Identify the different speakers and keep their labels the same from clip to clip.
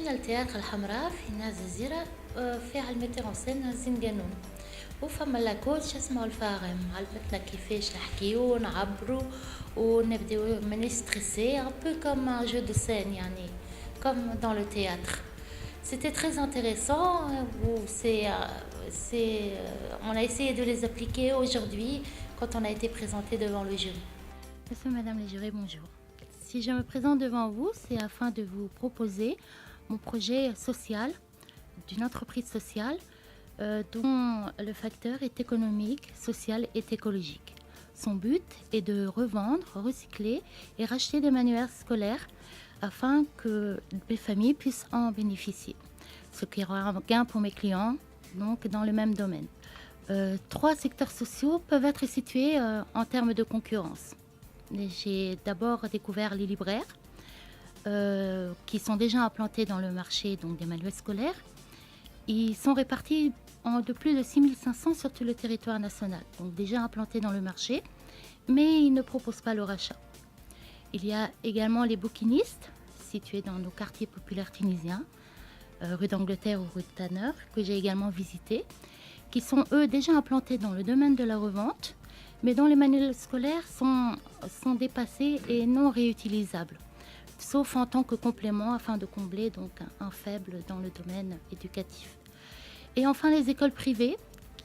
Speaker 1: كاين التياتر الحمراء في ناس الجزيرة فيها الميتير اون سين زين قانون، وفما لاكوتش اسمه الفاغم علمتنا كيفاش نحكيو نعبرو ونبداو مانيش ستريسي ان بو كوم ان جو دو سين يعني comme dans le théâtre. C'était très intéressant. On a essayé de les appliquer aujourd'hui quand on a été présenté devant le jury. Monsieur, Madame les jurés, bonjour. Si je me présente devant vous, c'est afin de vous proposer mon projet social d'une entreprise sociale dont le facteur est économique, social et écologique. Son but est de revendre, recycler et racheter des manuels scolaires afin que mes familles puissent en bénéficier. Ce qui aura un gain pour mes clients, donc dans le même domaine. Trois secteurs sociaux peuvent être situés en termes de concurrence. J'ai d'abord découvert les libraires qui sont déjà implantés dans le marché donc des manuels scolaires. Ils sont répartis de plus de 6500 sur tout le territoire national, donc déjà implantés dans le marché, mais ils ne proposent pas le rachat. Il y a également les bouquinistes, situés dans nos quartiers populaires tunisiens, rue d'Angleterre ou rue de Tanner, que j'ai également visité, qui sont eux déjà implantés dans le domaine de la revente, mais dont les manuels scolaires sont dépassés et non réutilisables, sauf en tant que complément afin de combler donc un faible dans le domaine éducatif. Et enfin les écoles privées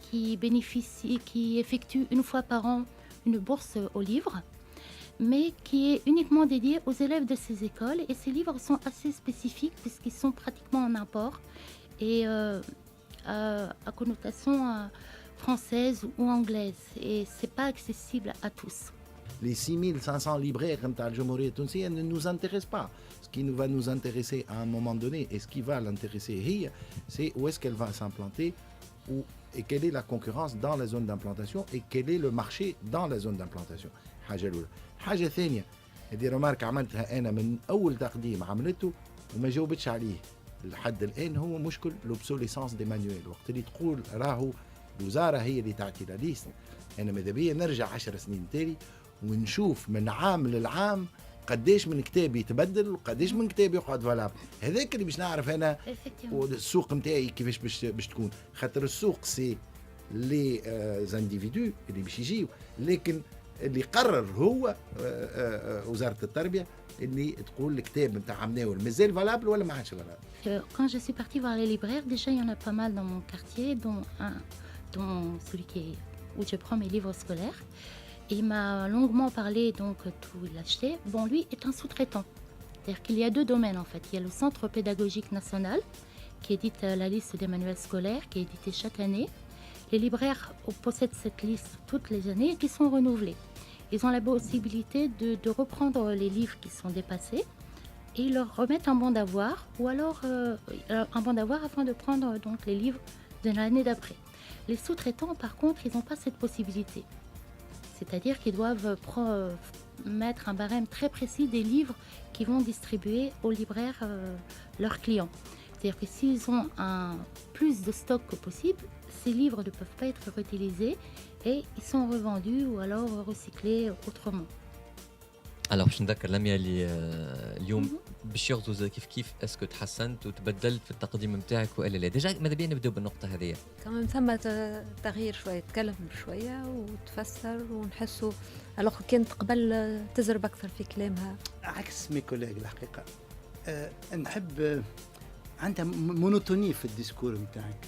Speaker 1: qui effectuent une fois par an une bourse aux livres, mais qui est uniquement dédiée aux élèves de ces écoles. Et ces livres sont assez spécifiques puisqu'ils sont pratiquement en import et à connotation française ou anglaise. Et ce n'est pas accessible à tous.
Speaker 2: Les 6500 libraires ne nous intéressent pas. Ce qui va nous intéresser à un moment donné et ce qui va l'intéresser, c'est où est-ce qu'elle va s'implanter et quelle est la concurrence dans la zone d'implantation et quel est le marché dans la zone d'implantation. حاجة ثانية، هذه رمارك عملتها أنا من أول تقديم عملته وما جاوبتش عليه لحد الآن، هو مشكل لوبسوليسانس دي مانيوال. وقت اللي تقول راهو الوزارة هي اللي تعطي لا ليست، أنا ماذا بيا نرجع 10 سنين تالي ونشوف من عام للعام قديش من كتاب يتبدل وقديش من كتاب يقعد فالاب. هذاك اللي باش نعرف أنا والسوق نتاعي كيفاش باش تكون، خاطر السوق سي لي زانديفيدو اللي باش يجيو، لكن اللي قرر هو وزارة التربية اللي تقول الكتاب نتاع مناول مازال فالابل ولا ما عادش فالابل.
Speaker 1: Quand je suis partie voir les libraires, déjà il y en a pas mal dans mon quartier, dont celui où je prends mes livres scolaires. Et il m'a longuement parlé donc tout l'acheter. Bon, lui est un sous-traitant. C'est-à-dire qu'il y a deux domaines en fait. Il y a le Centre pédagogique national qui édite la liste des manuels scolaires qui est éditée chaque année. Les libraires possèdent cette liste toutes les années et qui sont renouvelés. Ils ont la possibilité de reprendre les livres qui sont dépassés et ils leur remettent un bon d'avoir ou alors un bon d'avoir afin de prendre donc les livres de l'année d'après. Les sous-traitants par contre ils n'ont pas cette possibilité. C'est-à-dire qu'ils doivent mettre un barème très précis des livres qu'ils vont distribuer aux libraires leurs clients. C'est-à-dire que s'ils ont plus de stock que possible, ces livres ne peuvent pas être réutilisés et ils sont revendus ou alors recyclés autrement.
Speaker 3: Alors باش نذكر لميا اللي اليوم باش يغزو كيف اسكو تحسنت وتبدلت في التقديم نتاعك والا لا. ديجا ماذا بينا نبداو بالنقطه هذه.
Speaker 4: كمان ثم تغيير شويه، تكلم شويه وتفسر ونحسوا الوغ كانت قبل تزرب اكثر في كلامها.
Speaker 5: عكس مي كوليغ الحقيقه نحب عندها مونوتوني في الديسكور نتاعك.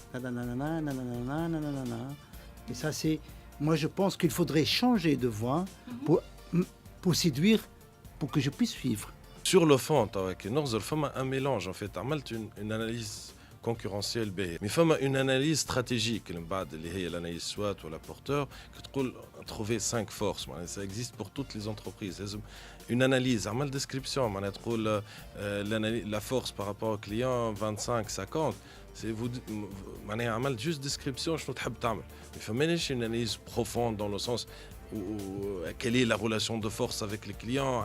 Speaker 5: Et ça c'est, moi je pense qu'il faudrait changer de voix pour séduire, pour que je puisse suivre.
Speaker 6: Sur le fond, un mélange en fait. Une analyse concurrentielle, mais une analyse stratégique. L'analyse SWOT ou la porteur, que trouver 5 forces. Ça existe pour toutes les entreprises. Une analyse, une description. La force par rapport au client, 25-50. C'est vous, juste description. Je ne sais pas. Mais il faut une analyse profonde dans le sens. Quelle est la relation de force avec les clients,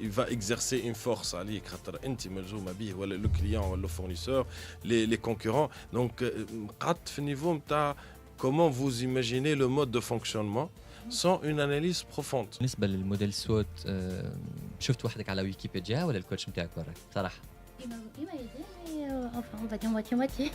Speaker 6: il va exercer une force le client ou le fournisseur, les concurrents. Donc comment vous imaginez le mode de fonctionnement sans une analyse profonde.
Speaker 3: بالنسبه للموديل سوت شفت وحدك على ويكيبيديا ولا الكوتش نتاعك وراك بصراحه؟
Speaker 1: Il m'a aidé, mais enfin, on va dire moitié-moitié.